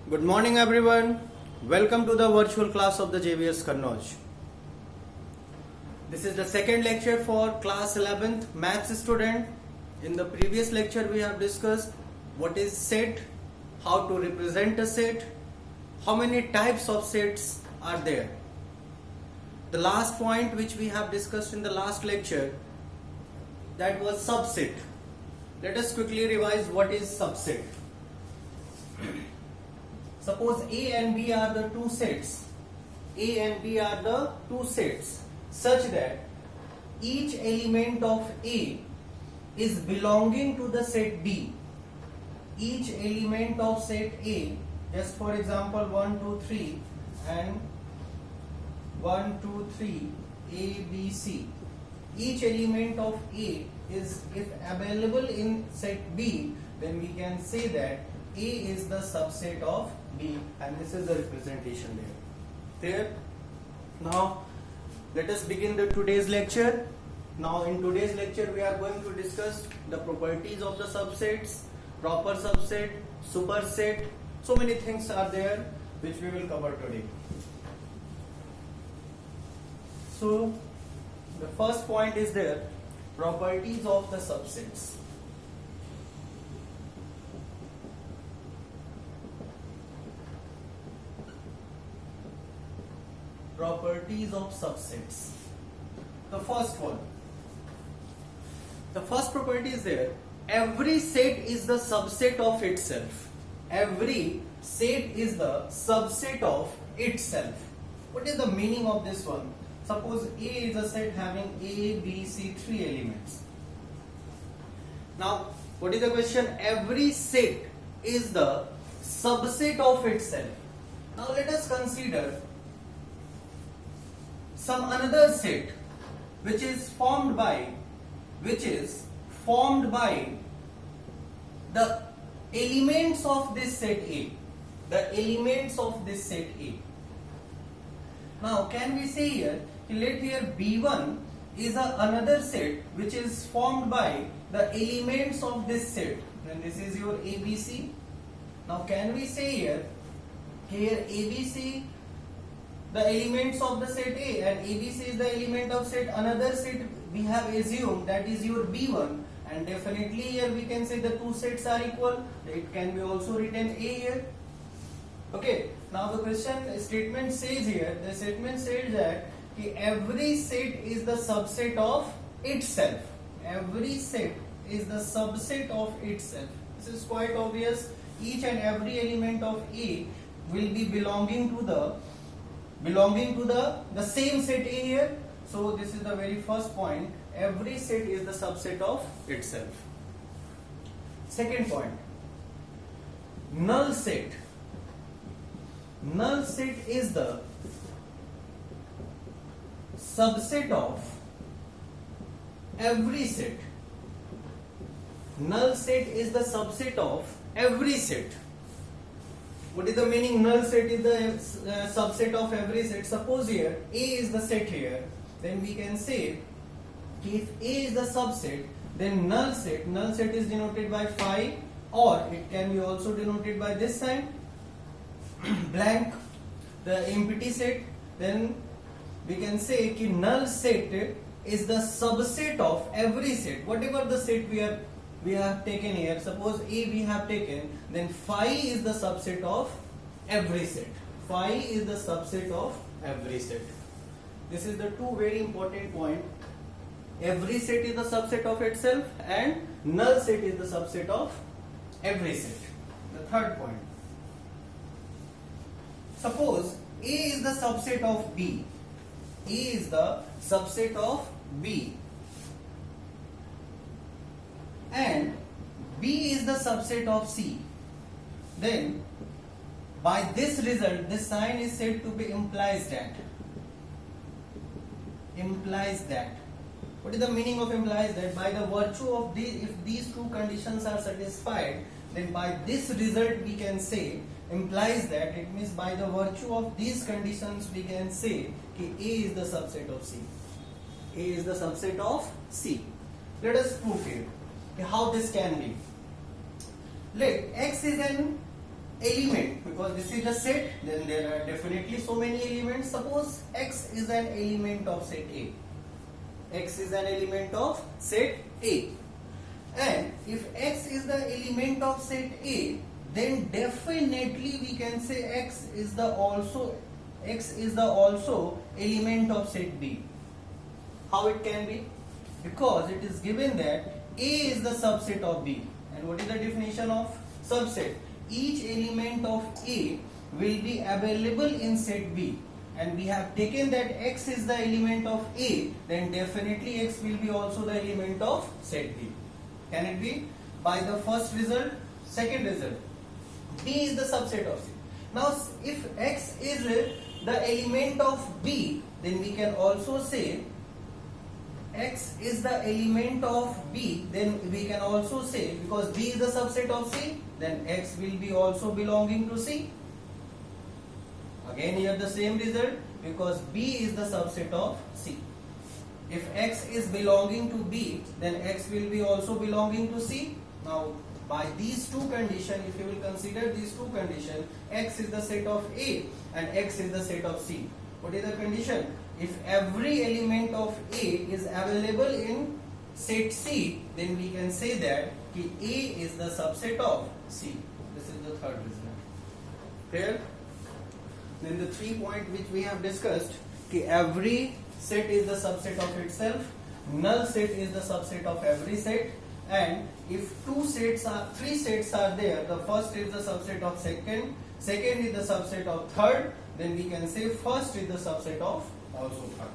Good morning everyone. Welcome to the virtual class of the JVS Kannauj. This is the second lecture for class 11th maths student. In the previous lecture we have discussed what is set, how to represent a set, how many types of sets are there. The last point which we have discussed in the last lecture, that was subset. Let us quickly revise what is subset. Suppose A and B are the two sets. A and B are the two sets such that each element of A is belonging to the set B. Each element of set A, just for example 1, 2, 3 and 1, 2, 3 A, B, C. Each element of A is, if available in set B, then we can say that A is the subset of B, and this is the representation there. There. Now let us begin the today's lecture. Now in today's lecture we are going to discuss the properties of the subsets, proper subset, superset. So many things are there which we will cover today. So the first point is there, properties of the subsets. Properties of subsets. The first one. The first property is there. Every set is the subset of itself. Every set is the subset of itself. What is the meaning of this one? Suppose A is a set having A, B, C, 3 elements. Now, what is the question? Every set is the subset of itself. Now, let us consider some another set which is formed by the elements of this set A. The elements of this set A. Now, can we say here, let here B1 is another set which is formed by the elements of this set. Then this is your ABC. Now, can we say here ABC, the elements of the set A, and ABC is the element of set another set we have assumed, that is your B1, and definitely here we can say the two sets are equal. It can be also written A here. Okay. Now the statement says here, the statement says that every set is the subset of itself. Every set is the subset of itself. This is quite obvious. Each and every element of A will be belonging to the same set A here. So this is the very first point. Every set is the subset of itself. Second point, null set. Null set is the subset of every set. Null set is the subset of every set. What is the meaning? Null set is the subset of every set. Suppose here A is the set here, then we can say if A is the subset, then null set is denoted by phi, or it can be also denoted by this sign blank, the empty set. Then we can say कि null set is the subset of every set. Whatever the set we have taken here, suppose A we have taken, then phi is the subset of every set. Phi is the subset of every set. This is the two very important point. Every set is the subset of itself, and null set is the subset of every set. The third point. Suppose A is the subset of B. A is the subset of B, and B is the subset of C. Then by this result, this sign is said to be implies that. Implies that. What is the meaning of implies that? By the virtue of these, if these two conditions are satisfied, then by this result we can say implies that. It means by the virtue of these conditions we can say that A is the subset of C. A is the subset of C. Let us prove here how this can be. Let X is an element, because this is a set, then there are definitely so many elements. Suppose X is an element of set A. X is an element of set A. And if X is the element of set A, then definitely we can say X is the also element of set B. How it can be? Because it is given that A is the subset of B. And what is the definition of subset? Each element of A will be available in set B. And we have taken that X is the element of A, then definitely X will be also the element of set B. Can it be? By the first result, second result, B is the subset of C. Now if X is the element of B, then we can also say X is the element of B, then we can also say, because B is the subset of C, then X will be also belonging to C. Again here the same result, because B is the subset of C. If X is belonging to B, then X will be also belonging to C. Now by these two conditions, if you will consider these two conditions, X is the set of A and X is the set of C. What is the condition? If every element of A is available in set C, then we can say that A is the subset of C. This is the third result. Clear? Then the 3 points which we have discussed, every set is the subset of itself, null set is the subset of every set, and if three sets are there, the first is the subset of second is the subset of third, then we can say first is the subset of also third.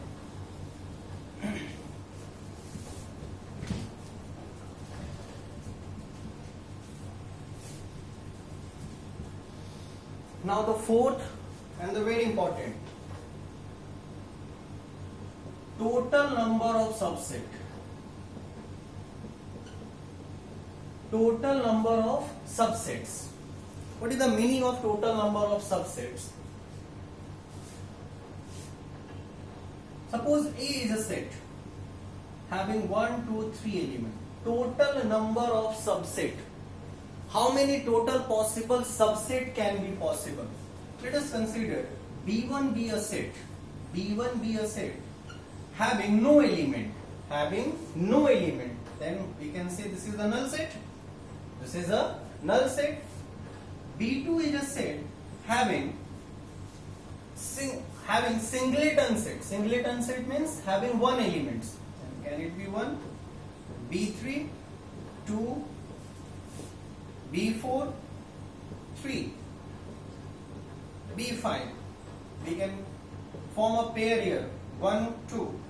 Now the fourth and the very important, total number of subset. Total number of subsets. What is the meaning of total number of subsets? Suppose A is a set having 1, 2, 3 elements. Total number of subset. How many total possible subset can be possible? Let us consider B1 be a set. B1 be a set having no element. Then we can say this is a null set. This is a null set. B2 is a set having singleton set. Singleton set means having one element. Can it be 1? B3, 2, B4, 3, B5. We can form a pair here. 1, 2,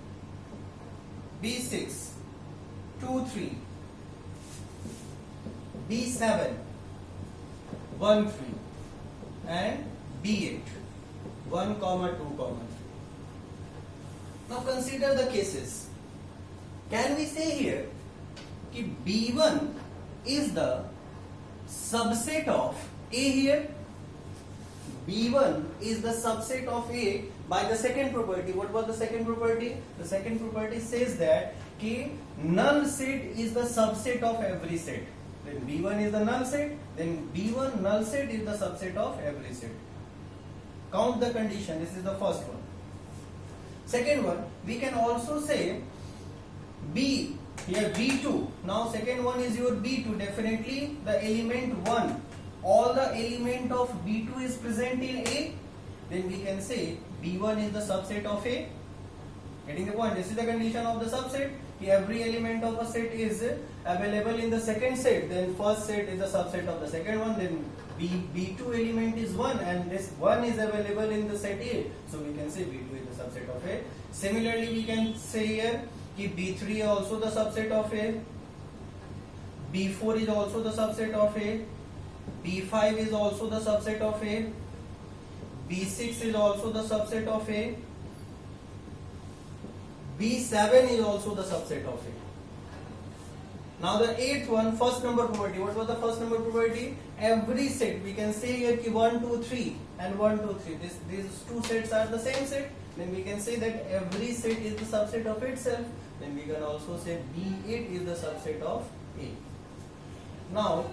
B6, 2, 3, B7, 1, 3, and B8, 1, 2, 3. Now consider the cases. Can we say here that B1 is the subset of A here? B1 is the subset of A by the second property. What was the second property? The second property says that null set is the subset of every set. Then B1 is the null set, then B1 null set is the subset of every set. Count the condition. This is the first one. Second one, we can also say B, here B2. Now second one is your B2. Definitely the element 1. All the element of B2 is present in A. Then we can say B1 is the subset of A. Getting the point? This is the condition of the subset. Every element of a set is available in the second set. Then first set is the subset of the second one. Then B2 element is 1 and this 1 is available in the set A. So we can say B2 is the subset of A. Similarly, we can say here B3 is also the subset of A. B4 is also the subset of A. B5 is also the subset of A. B6 is also the subset of A. B7 is also the subset of A. Now the eighth one, first number property. What was the first number property? Every set, we can say here 1, 2, 3 and 1, 2, 3. These two sets are the same set. Then we can say that every set is the subset of itself. Then we can also say B8 is the subset of A. Now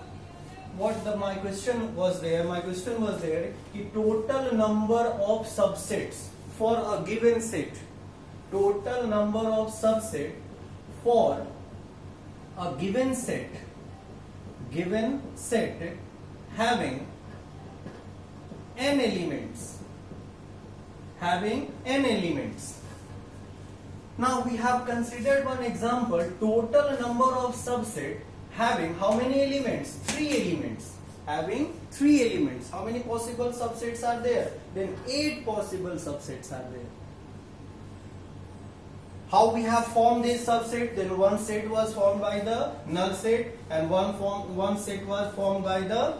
my question was there. My question was there कि total number of subsets for a given set. Total number of subset for a given set having n elements. Now we have considered one example, total number of subset having how many elements? 3 elements. Having 3 elements. How many possible subsets are there? Then 8 possible subsets are there. How we have formed this subset? Then one set was formed by the null set and one set was formed by the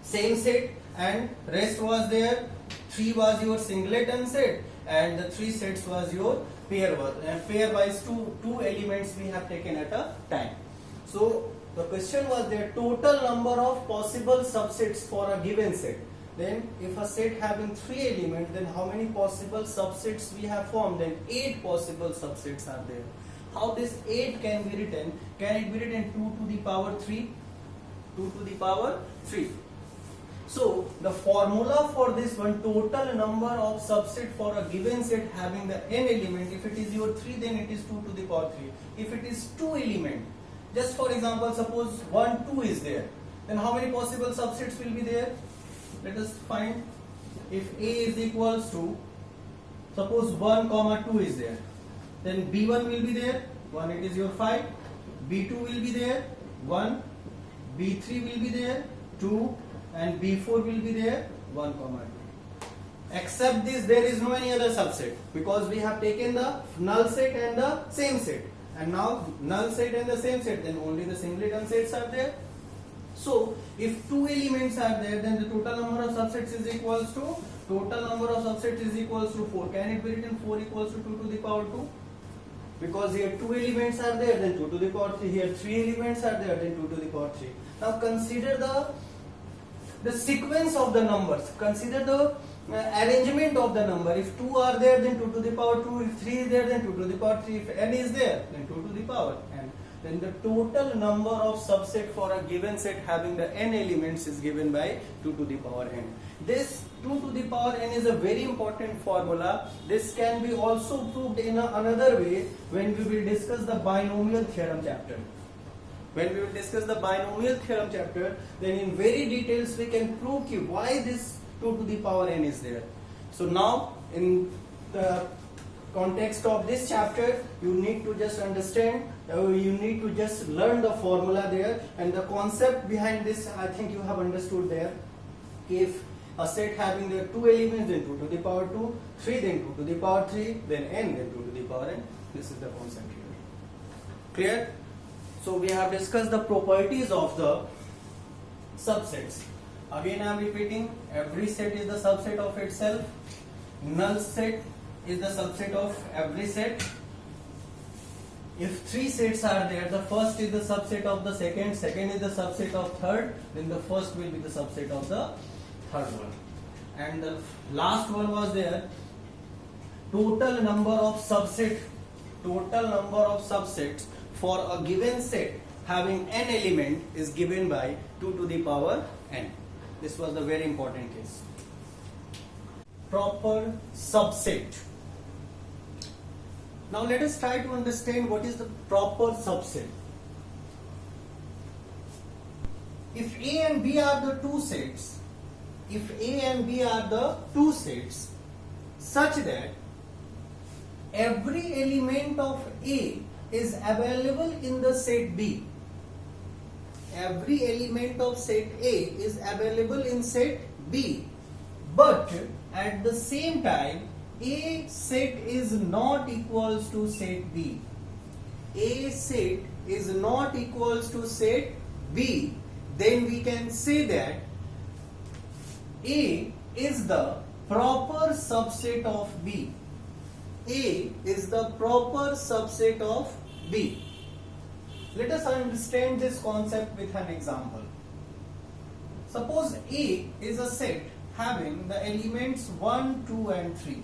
same set, and rest was there. 3 was your singleton set and the 3 sets was your pairwise two elements we have taken at a time. So the question was there, total number of possible subsets for a given set. Then if a set having 3 elements, then how many possible subsets we have formed? Then 8 possible subsets are there. How this 8 can be written? Can it be written 2 to the power 3? 2 to the power 3. So the formula for this one, total number of subset for a given set having the n element, if it is your 3, then it is 2 to the power 3. If it is 2 element, just for example, suppose 1, 2 is there, then how many possible subsets will be there? Let us find. If A is equals to, suppose 1, 2 is there, then B1 will be there, 1, it is your 5, B2 will be there, 1, B3 will be there, 2, and B4 will be there, 1, 2. Except this, there is no any other subset, because we have taken the null set and the same set, and now null set and the same set, then only the singleton sets are there. So if 2 elements are there, then the total number of subsets is equals to 4. Can it be written 4 equals to 2 to the power 2? Because here 2 elements are there, then 2 to the power 3. Here 3 elements are there, then 2 to the power 3. Now consider the sequence of the numbers. Consider the arrangement of the number. If 2 are there, then 2 to the power 2. If 3 is there, then 2 to the power 3. If n is there, then 2 to the power n. Then the total number of subset for a given set having the n elements is given by 2 to the power n. This 2 to the power n is a very important formula. This can be also proved in another way when we will discuss the binomial theorem chapter. When we will discuss the binomial theorem chapter, then in very details we can prove why this 2 to the power n is there. So now in the context of this chapter, you need to just understand, you need to just learn the formula there, and the concept behind this I think you have understood there. If a set having the 2 elements, then 2 to the power 2, 3 then 2 to the power 3, then n then 2 to the power n. This is the concept here. Clear? So we have discussed the properties of the subsets. Again I am repeating, every set is the subset of itself. Null set is the subset of every set. If 3 sets are there, the first is the subset of the second is the subset of third, then the first will be the subset of the third one. And the last one was there, total number of subsets for a given set having n element is given by 2 to the power n. This was the very important case. Proper subset. Now let us try to understand what is the proper subset. If A and B are the two sets, such that every element of A is available in the set B. Every element of set A is available in set B, but at the same time A set is not equals to set B. A set is not equals to set B, then we can say that A is the proper subset of B. A is the proper subset of B. Let us understand this concept with an example. Suppose A is a set having the elements 1, 2 and 3.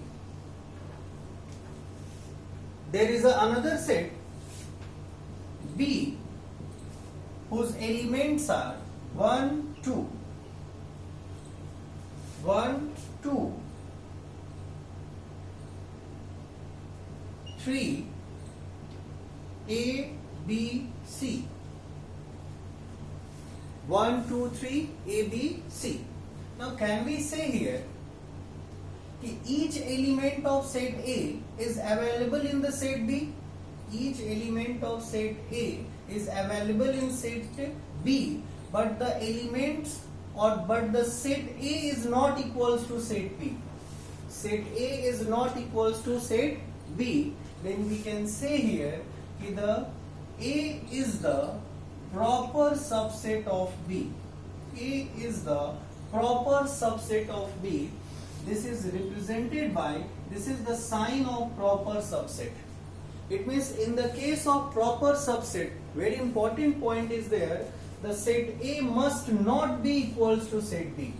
There is another set B whose elements are 1 2 1 2 3 A B C 1 2 3 A B C. Now can we say here that each element of set A is available in the set B? Each element of set A is available in set B, but the elements but the set A is not equals to set B. Set A is not equals to set B. Then we can say here that the A is the proper subset of B. A is the proper subset of B. This is represented by, this is the sign of proper subset. It means in the case of proper subset, very important point is there, the set A must not be equals to set B.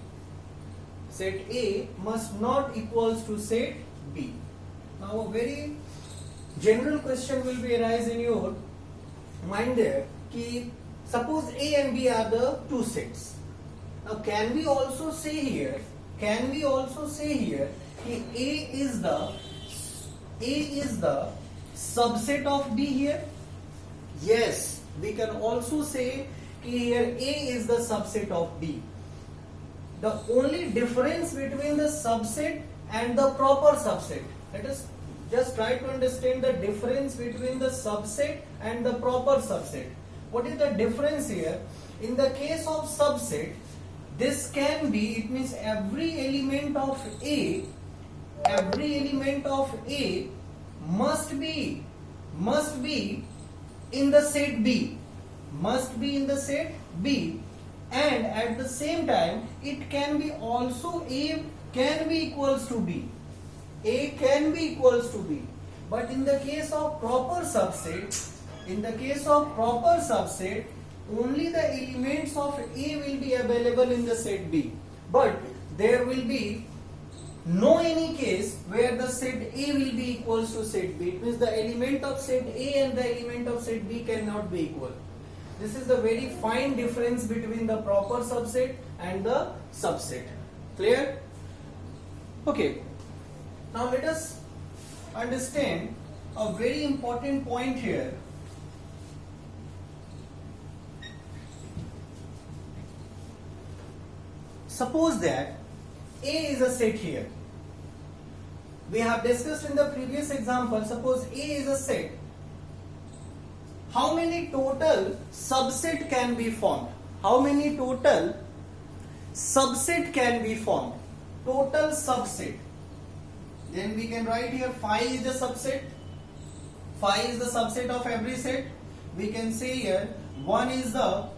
Set A must not equals to set B. Now a very general question will be arise in your mind there, ki suppose A and B are the two sets. Now can we also say here that A is the subset of B here? Yes, we can also say that here A is the subset of B. The only difference between the subset and the proper subset, let us just try to understand the difference between the subset and the proper subset. What is the difference here? In the case of subset, this can be, it means every element of A must be in the set B, and at the same time it can be also A can be equals to B. A can be equals to B. But in the case of proper subset, only the elements of A will be available in the set B. But there will be no any case where the set A will be equals to set B. It means the element of set A and the element of set B cannot be equal. This is the very fine difference between the proper subset and the subset. Clear? Okay. Now let us understand a very important point here. Suppose that A is a set here. We have discussed in the previous example, suppose A is a set. How many total subset can be formed? How many total subset can be formed? Total subset. Then we can write here phi is the subset. Phi is the subset of every set. We can say here 1 is the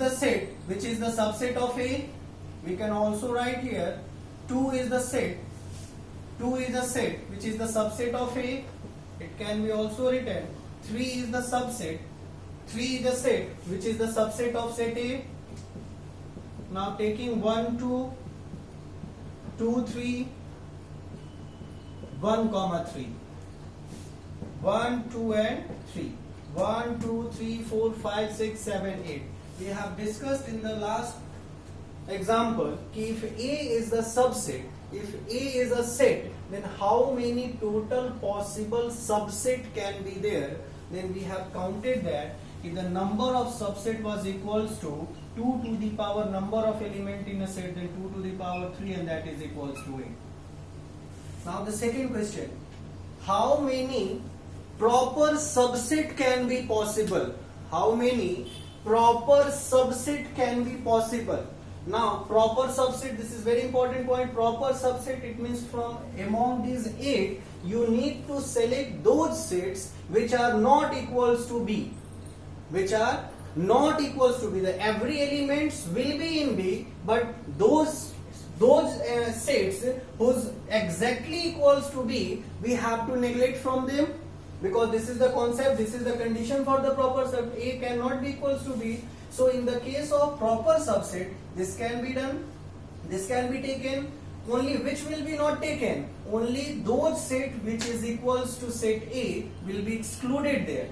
set which is the subset of A. We can also write here 2 is the set. 2 is the set which is the subset of A. It can be also written 3 is the subset. 3 is the set which is the subset of set A. Now taking 1, 2, 2, 3, 1, 3. 1, 2 and 3. 1, 2, 3, 4, 5, 6, 7, 8. We have discussed in the last example if A is the subset, if A is a set, then how many total possible subset can be there? Then we have counted that if the number of subset was equals to 2 to the power number of element in a set, then 2 to the power 3, and that is equals to 8. Now the second question, how many proper subset can be possible? How many proper subset can be possible? Now proper subset, this is very important point. Proper subset, it means from among these 8 you need to select those sets which are not equals to B, which are not equals to B. The every elements will be in B, but those sets whose exactly equals to B, we have to neglect from them, because this is the concept, this is the condition for the proper subset. A cannot be equals to B. So in the case of proper subset, this can be done, this can be taken. Only which will be not taken? Only those set which is equals to set A will be excluded there.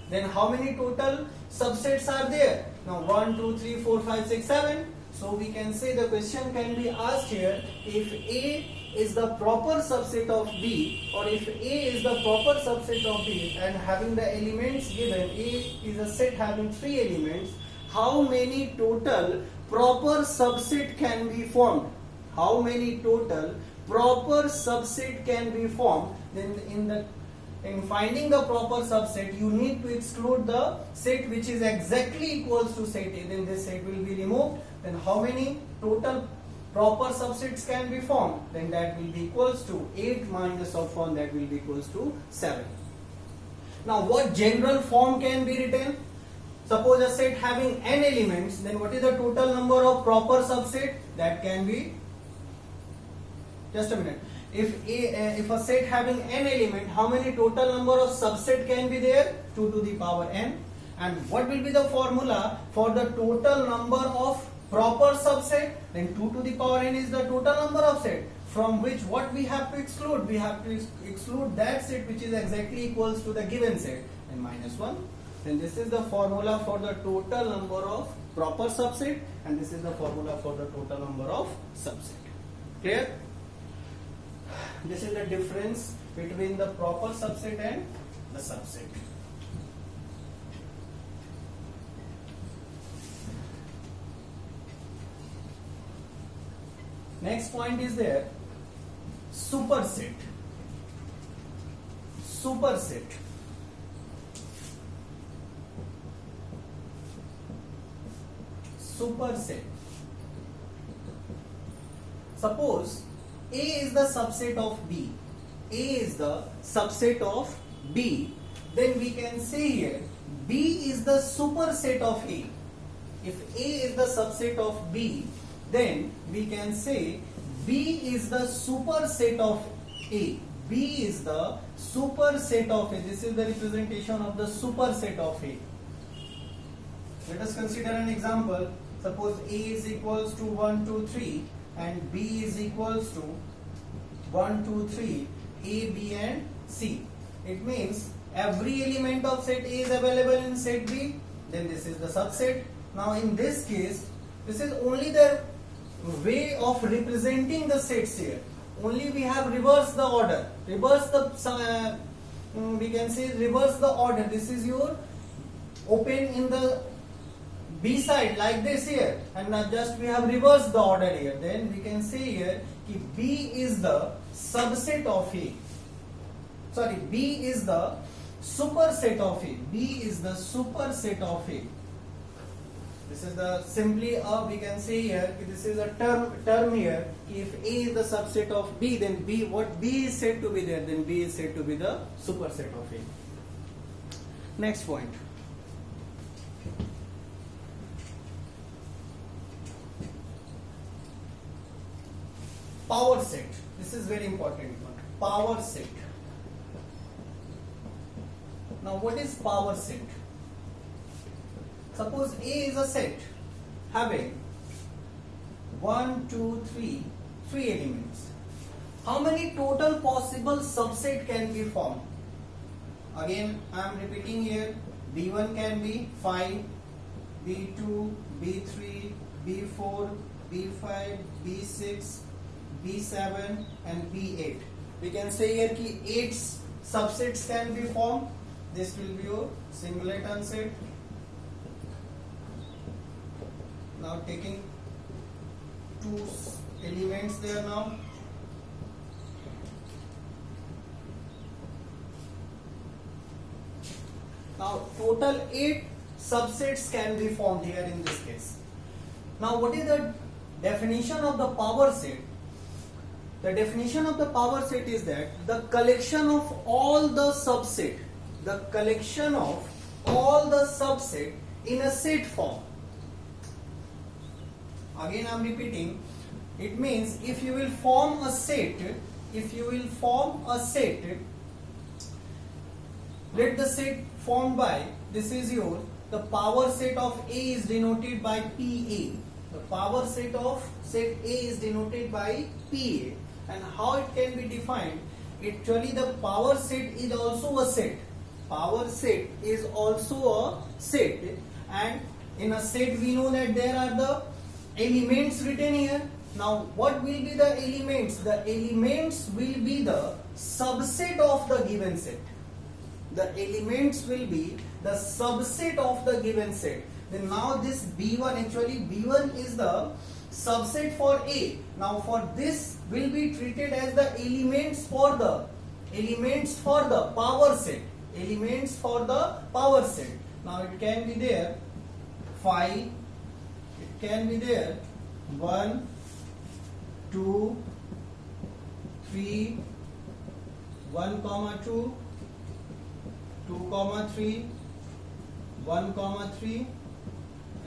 Then how many total subsets are there? Now 1, 2, 3, 4, 5, 6, 7. So we can say the question can be asked here, if A is the proper subset of B, or if A is the proper subset of B and having the elements given, A is a set having 3 elements, how many total proper subset can be formed? How many total proper subset can be formed? Then in finding the proper subset, you need to exclude the set which is exactly equals to set A. Then this set will be removed. Then how many total proper subsets can be formed? Then that will be equals to 8 minus of 1, that will be equals to 7. Now what general form can be written? Suppose a set having n elements, then what is the total number of proper subset? That can be, just a minute, if a set having n element, how many total number of subset can be there? 2 to the power n. And what will be the formula for the total number of proper subset? Then 2 to the power n is the total number of set, from which what we have to exclude? We have to exclude that set which is exactly equals to the given set, and minus 1. Then this is the formula for the total number of proper subset, and this is the formula for the total number of subset. Clear? This is the difference between the proper subset and the subset. Next point is there, superset. Superset. Superset. Suppose A is the subset of B. A is the subset of B. Then we can say here B is the superset of A. If A is the subset of B, then we can say B is the superset of A. B is the superset of A. This is the representation of the superset of A. Let us consider an example. Suppose A is equals to 1, 2, 3 and B is equals to 1, 2, 3, A, B and C. It means every element of set A is available in set B. Then this is the subset. Now in this case, this is only the way of representing the sets here. Only we have reversed the order. Reverse the, we can say reverse the order. This is your open in the B side like this here, and now just we have reversed the order here. Then we can say here कि B is the subset of A. Sorry, B is the superset of A. B is the superset of A. This is the simply we can say here this is a term here. If A is the subset of B, then B, what B is said to be there? Then B is said to be the superset of A. Next point. Power set. This is very important one. Power set. Now what is power set? Suppose A is a set having 1, 2, 3 elements. How many total possible subset can be formed? Again I am repeating here. B1 can be 5, B2, B3, B4, B5, B6, B7 and B8. We can say here कि 8 subsets can be formed. This will be your singleton set. Now taking 2 elements there now. Now total 8 subsets can be formed here in this case. Now what is the definition of the power set? The definition of the power set is that the collection of all the subset, the collection of all the subset in a set form. Again I am repeating, it means if you will form a set, let the set formed by, this is your, the power set of A is denoted by PA. The power set of set A is denoted by PA. And how it can be defined? Actually the power set is also a set. Power set is also a set, and In a set we know that there are the elements written here. Now what will be the elements? The elements will be the subset of the given set. The elements will be the subset of the given set. Then now this B1, actually B1 is the subset for A. Now for this will be treated as the elements for the power set. Elements for the power set. Now it can be there 5, it can be there 1, 2, 3, 1, 2, 2, 3, 1, 3,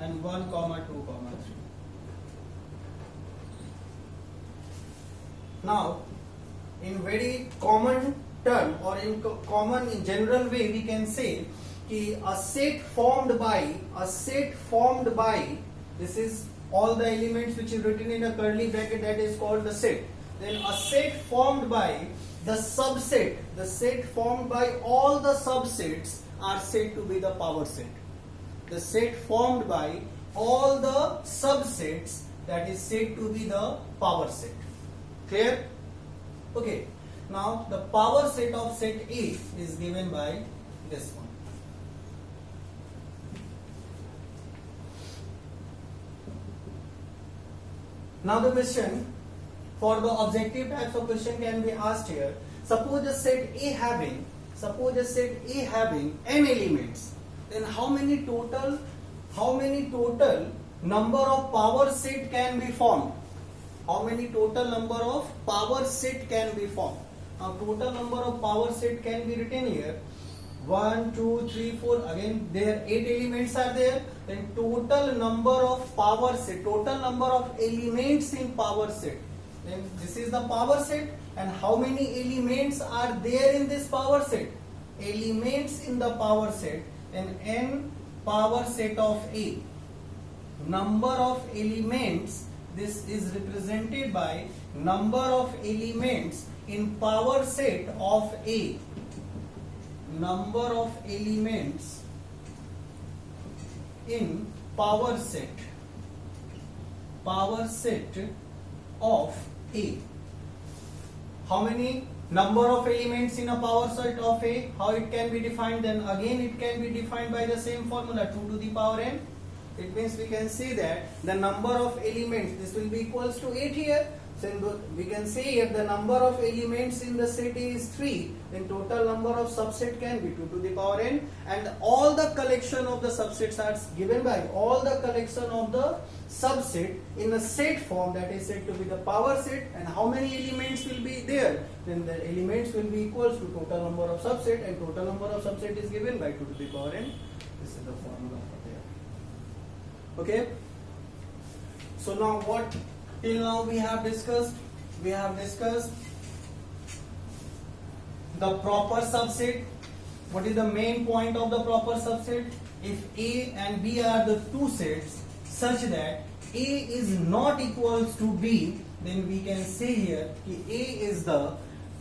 and 1, 2, 3. Now, in very common term or in general way, we can say कि a set formed by this is all the elements which is written in a curly bracket, that is called the set. Then a set formed by the subset, the set formed by all the subsets are said to be the power set. The set formed by all the subsets, that is said to be the power set. Clear? Okay. Now the power set of set A is given by this one. Now the question, for the objective types of question can be asked here. Suppose a set A having n elements, then how many total number of power set can be formed? How many total number of power set can be formed? Now total number of power set can be written here. 1, 2, 3, 4. Again, there 8 elements are there. Then total number of power set, total number of elements in power set. Then this is the power set. And how many elements are there in this power set? Elements in the power set. Then n power set of A. Number of elements. This is represented by number of elements in power set of A. Number of elements in power set of A. How many number of elements in a power set of A? How it can be defined? Then again it can be defined by the same formula, 2 to the power n. It means we can say that the number of elements, this will be equals to 8 here. So we can say if the number of elements in the set A is 3, then total number of subset can be 2 to the power n, and all the collection of the subsets are given by all the collection of the subset in a set form, that is said to be the power set. And how many elements will be there? Then the elements will be equals to total number of subset, and total number of subset is given by 2 to the power n. This is the formula for there. Okay. So now what till now we have discussed? We have discussed the proper subset. What is the main point of the proper subset? If A and B are the two sets such that A is not equals to B, then we can say here that A is the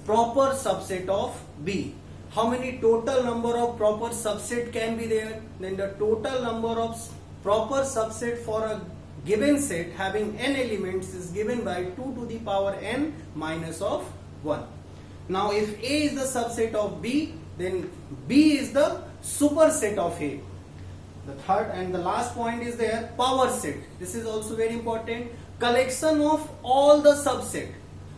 proper subset of B. How many total number of proper subset can be there? Then the total number of proper subset for a given set having n elements is given by 2 to the power n minus of 1. Now if A is the subset of B, then B is the superset of A. The third and the last point is there, power set. This is also very important. Collection of all the subset.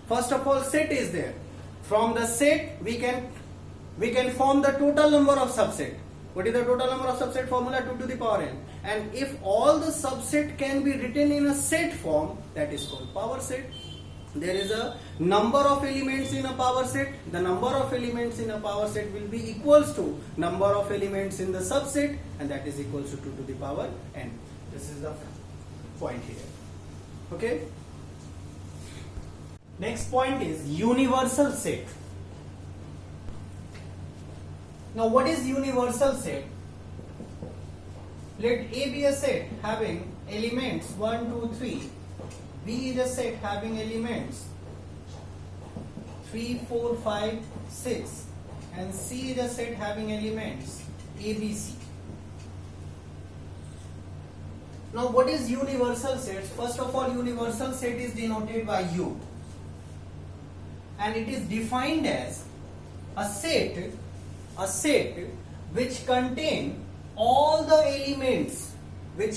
First of all, set is there. From the set we can form the total number of subset. What is the total number of subset? Formula 2 to the power n. And if all the subset can be written in a set form, that is called power set. There is a number of elements in a power set. The number of elements in a power set will be equals to number of elements in the subset, and that is equals to 2 to the power n. This is the point here. Okay. Next point is universal set. Now what is universal set? Let A be a set having elements 1, 2, 3. B is a set having elements 3, 4, 5, 6. And C is a set having elements A, B, C. Now what is universal sets? First of all, universal set is denoted by U, and it is defined as a set which contain all the elements in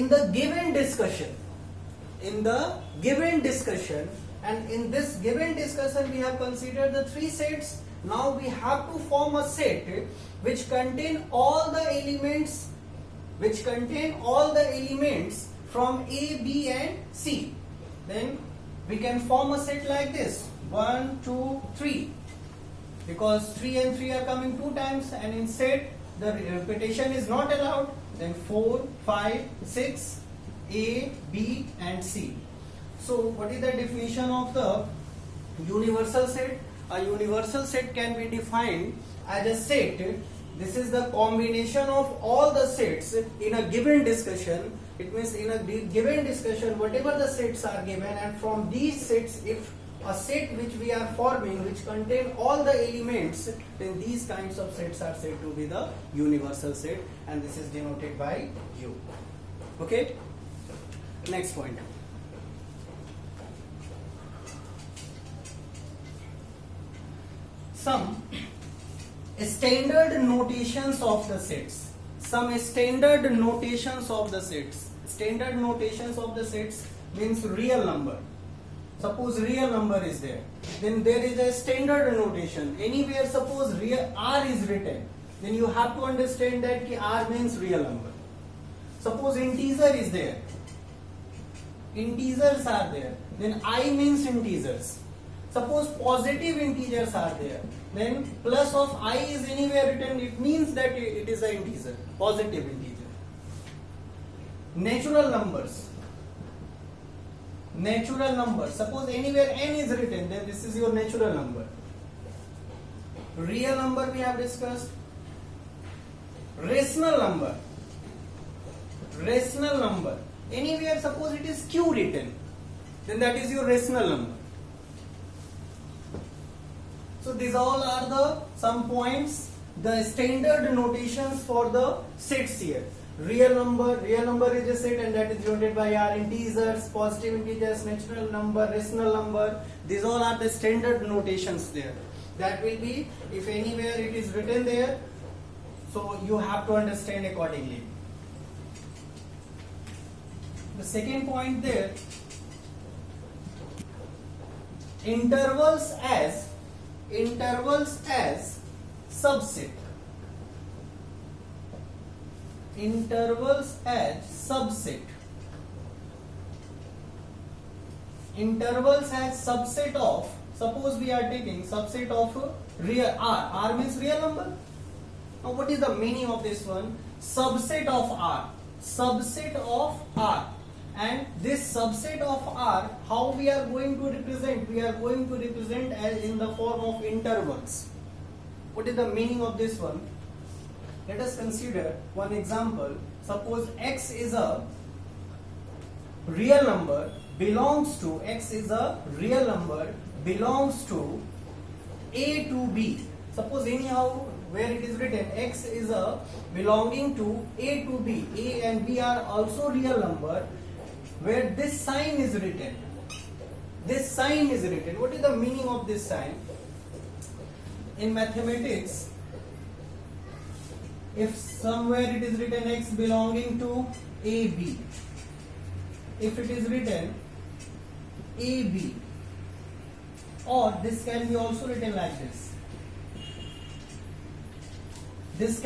the given discussion, and in this given discussion we have considered the three sets. Now we have to form a set which contain all the elements from A, B and C. Then we can form a set like this: 1, 2, 3, because 3 and 3 are coming 2 times, and in set the repetition is not allowed. Then 4, 5, 6, A, B and C. So what is the definition of the universal set? A universal set can be defined as a set. This is the combination of all the sets in a given discussion. It means in a given discussion, whatever the sets are given, and from these sets, if a set which we are forming which contain all the elements, then these kinds of sets are said to be the universal set, and this is denoted by U. Okay? Next point. Some standard notations of the sets. Standard notations of the sets means real number. Suppose real number is there, then there is a standard notation. Anywhere suppose R is written, then you have to understand that R means real number. Suppose integer is there, integers are there, then I means integers. Suppose positive integers are there, then plus of I is anywhere written, it means that it is an integer, positive integer. Natural numbers, suppose anywhere n is written, then this is your natural number. Real number we have discussed. Rational number, anywhere suppose it is q written, then that is your rational number. So these all are some points, the standard notations for the sets here. Real number is a set, and that is denoted by R. Integers, positive integers, natural number, rational number. These all are the standard notations there. That will be, if anywhere it is written there, so you have to understand accordingly. The second point there, intervals as subset. Intervals as subset of, suppose we are taking subset of real R means real number. Now what is the meaning of this one? Subset of R, and this subset of R, how we are going to represent? We are going to represent as in the form of intervals. What is the meaning of this one? Let us consider one example. Suppose X is a real number belongs to A to B. Suppose anyhow where it is written X is a belonging to A to B. A and B are also real number, where this sign is written. What is the meaning of this sign? In mathematics, if somewhere it is written X belonging to AB, if it is written AB, or this can be also written like this. This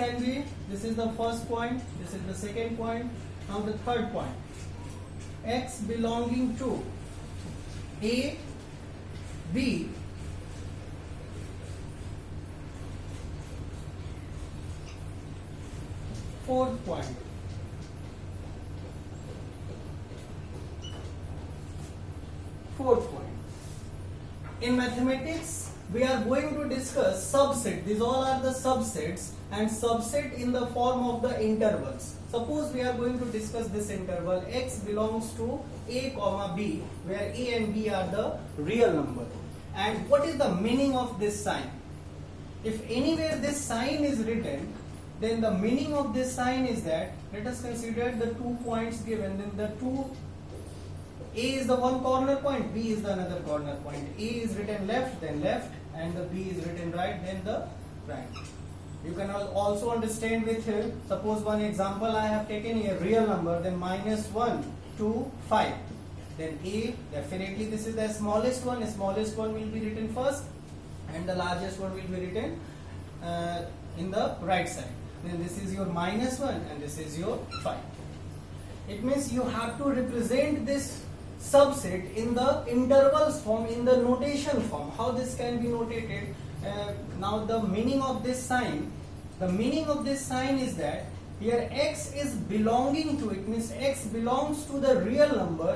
is the first point, this is the second point, now the third point. X belonging to A, B, fourth point. In mathematics, we are going to discuss subset. These all are the subsets, and subset in the form of the intervals. Suppose we are going to discuss this interval X belongs to A comma B, where A and B are the real number. And what is the meaning of this sign? if anywhere this sign is written, then the meaning of this sign is that, let us consider the 2 points given, then the two, A is the one corner point, B is the another corner point. A is written left, then left, and the B is written right, then the right. You can also understand with here, suppose one example I have taken here, real number, then -1, 2, 5. Then A, definitely this is the smallest one will be written first, and the largest one will be written in the right side. Then this is your -1 and this is your 5. It means you have to represent this subset in the intervals form, in the notation form. How this can be notated? Now the meaning of this sign, is that here x is belonging to, it means x belongs to the real number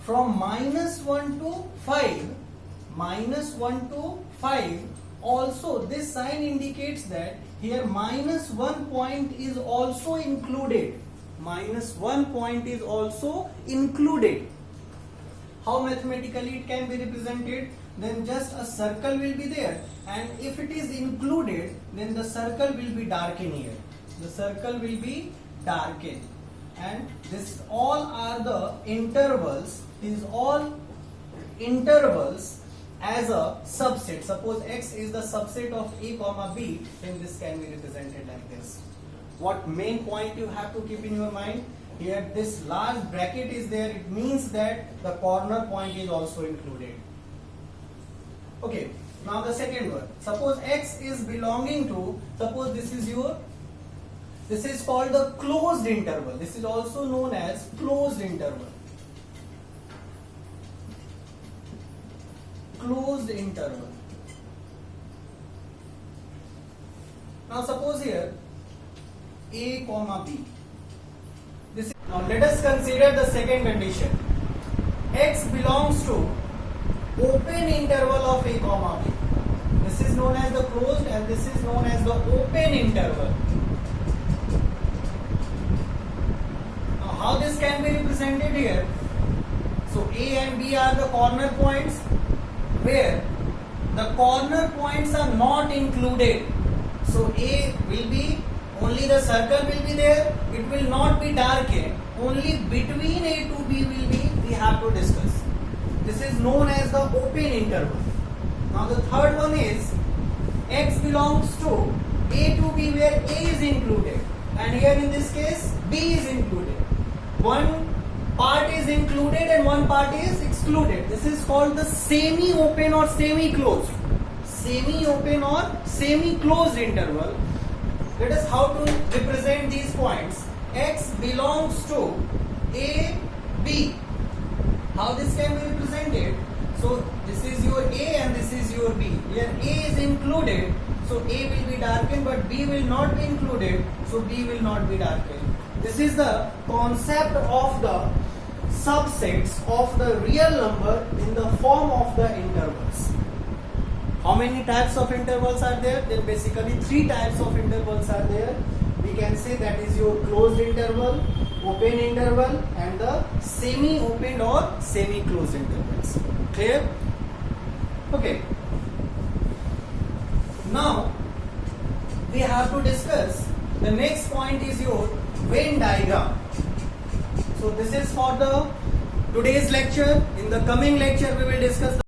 from -1 to 5. -1 to 5. Also this sign indicates that here -1 point is also included. -1 point is also included. How mathematically it can be represented? Then just a circle will be there, and if it is included, then the circle will be darkened here. The circle will be darkened, and this all are the intervals. These all intervals as a subset. Suppose x is the subset of a comma b, then this can be represented like this. What main point you have to keep in your mind? Here this large bracket is there, it means that the corner point is also included. Okay, now the second one. Suppose x is belonging to, suppose this is called the closed interval. This is also known as closed interval. Closed interval. Now suppose here a comma b. Now let us consider the second condition. X belongs to open interval of a comma b. This is known as the closed and this is known as the open interval. Now how this can be represented here? So A and B are the corner points where the corner points are not included. So A will be, only the circle will be there, it will not be darkened. Only between A to B will be, we have to discuss. This is known as the open interval. Now the third one is x belongs to A to B where A is included, and here in this case B is included. One part is included and one part is excluded. This is called the semi-open or semi-closed. Semi-open or semi-closed interval. Let us how to represent these points. X belongs to A, B. How this can be represented? So this is your A and this is your B. Here A is included, so A will be darkened, but B will not be included, so B will not be darkened. This is the concept of the subsets of the real number in the form of the intervals. How many types of intervals are there? Then basically 3 types of intervals are there. We can say that is your closed interval, open interval, and the semi-open or semi-closed intervals. Clear? Okay. Now we have to discuss the next point is your Venn diagram. So this is for the today's lecture. In the coming lecture we will discuss